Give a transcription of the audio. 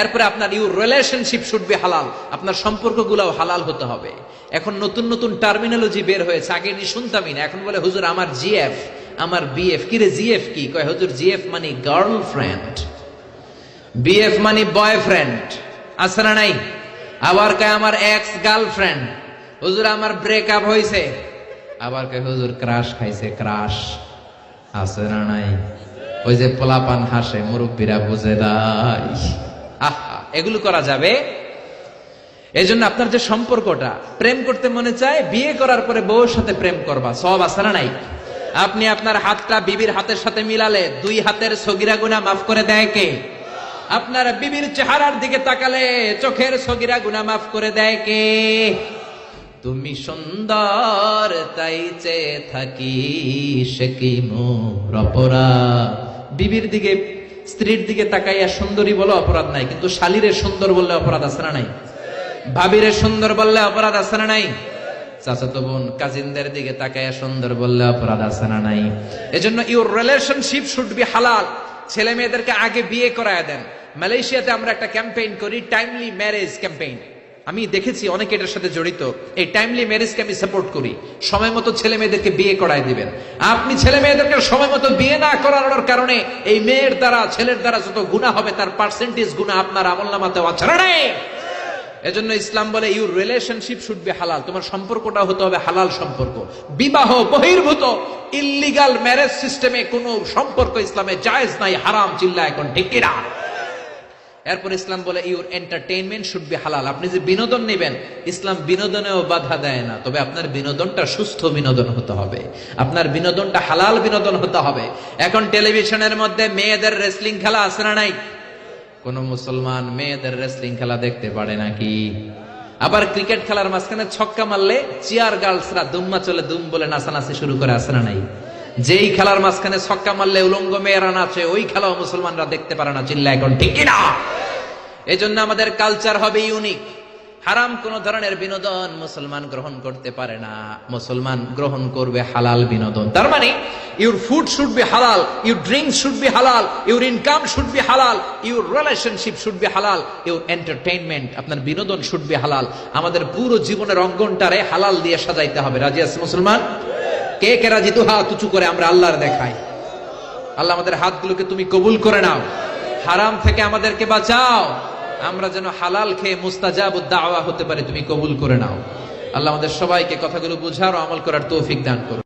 এরপরে আপনার your relationship should be হালাল, আপনার সম্পর্কগুলোও হালাল হতে হবে। এখন নতুন নতুন টার্মিনোলজি বের হয়েছে, আগে নি শুনতামই না, এখন বলে হুজুর আমার জিএফ, আমার বিএফ। কি রে জিএফ কি? কয় হুজুর জিএফ মানে গার্লফ্রেন্ড, বিএফ মানে বয়ফ্রেন্ড, আছে না নাই? আবার কয় আমার এক্স গার্লফ্রেন্ড, হুজুর আমার ব্রেকআপ হয়েছে। আবার কয় হুজুর ক্রাশ খাইছে, ক্রাশ, আছে না নাই? ওই যে পোলাপান হাসে, মুরব্বীরা বুঝে নাই। আহা, এগুলো করা যাবে? এই জন্য আপনার যে সম্পর্কটা, প্রেম করতে মনে চায়, বিয়ে করার পরে বউর সাথে প্রেম করবা, সব আছে না নাই? আপনি আপনার হাতটা বিবির হাতের সাথে মিলালে 2 হাতের সগীরা গুনাহ মাফ করে দেয় কে? আপনার বিবির চেহারার দিকে তাকালে চোখের সগীরা গুনাহ মাফ করে দেয় কে? তুমি সুন্দর তাই চেয়ে থাকি, সে কি মোর অপরাধ? বিবির দিকে, স্ত্রীর দিকে তাকাইয়া সুন্দরী বলে অপরাধ নাই, কিন্তু শালীরে সুন্দর বললে অপরাধ আছে না নাই? ভাবিরে সুন্দর বললে অপরাধ আছে না নাই? চাচাতো বোন, কাজিনদের দিকে তাকাইয়া সুন্দর বললে অপরাধ আছে না নাই? এজন্য ইউর রিলেশনশিপ শুড বি হালাল। ছেলে মেয়েদেরকে আগে বিয়ে করায় দেন। মালয়েশিয়াতে আমরা একটা ক্যাম্পেইন করি, টাইমলি ম্যারেজ ক্যাম্পেইন। আমি দেখেছি অনেকে এটার সাথে জড়িত। এই টাইমলি ম্যারেজকে আমি সাপোর্ট করি। সময় মতো ছেলে মেয়েদেরকে বিয়ে করায় দিবেন। আপনি ছেলে মেয়েদেরকে সময় মতো বিয়ে না করানোর কারণে এই মেয়ের দ্বারা, ছেলের দ্বারা যত গুনাহ হবে তার পার্সেন্টেজ গুনাহ আপনার আমলনামাতে আছে না নাই? এজন্য ইসলাম বলে ইউর রিলেশনশিপ শুড বি হালাল। তোমার সম্পর্কটা হতে হবে হালাল সম্পর্ক। বিবাহ বহির্ভূত ইল্লিগাল ম্যারেজ সিস্টেমে কোনো সম্পর্ক ইসলামে জায়েজ নাই, হারাম। চিল্লা এখন ঠিক কিনা? এরপর ইসলাম বলে ইউর এন্টারটেইনমেন্ট শুড বি হালাল। আপনি যে বিনোদন নেবেন, ইসলাম বিনোদনেও বাধা দেয় না, তবে আপনার বিনোদনটা সুস্থ বিনোদন হতে হবে, আপনার বিনোদনটা হালাল বিনোদন হতে হবে। এখন টেলিভিশনের মধ্যে মেয়েদের রেসলিং খেলা আছে না নাই? কোন মুসলমান মেয়েদের রেসলিং খেলা দেখতে পারে নাকি? আবার ক্রিকেট খেলার মাঝখানে ছক্কা মারলে চিয়ার গার্লসরা দুম্মা চলে দুম বলে নাচানাচি শুরু করে, আছে না নাই? যেই খেলার মাঝখানে ছক্কা মারলে উলঙ্গ মেয়েরা নাচে, ওই খেলাও মুসলমানরা দেখতে পারে না। চিল্লা এখন ঠিক কিনা? এই জন্য আমাদের কালচার হবে ইউনিক। হারাম কোন ধরনের বিনোদন মুসলমান গ্রহণ করতে পারে না। মুসলমান গ্রহণ করবে হালাল বিনোদন। তার মানে ইউর ফুড শুড বি হালাল, ইউর ড্রিঙ্ক শুড বি হালাল, ইউর ইনকাম শুড বি হালাল, ইউর রিলেশনশিপ শুড বি হালাল, ইউর এন্টারটেইনমেন্ট, আপনার বিনোদন শুড বি হালাল। আমাদের পুরো জীবনের অঙ্গনটারে হালাল দিয়ে সাজাইতে হবে। রাজি আছে মুসলমান? কে কে রাজি? তো হাত উঁচু করে আমরা আল্লাহর দেখাই। আল্লাহ আমাদের হাতগুলোকে তুমি কবুল করে নাও, হারাম থেকে আমাদেরকে বাঁচাও, আমরা যেন হালাল খেয়ে মুস্তাজাবুদ দাওয়া হতে পারি, তুমি কবুল করে নাও। আল্লাহ আমাদের সবাইকে কথাগুলো বুঝার ও আমল করার তৌফিক দান করুন।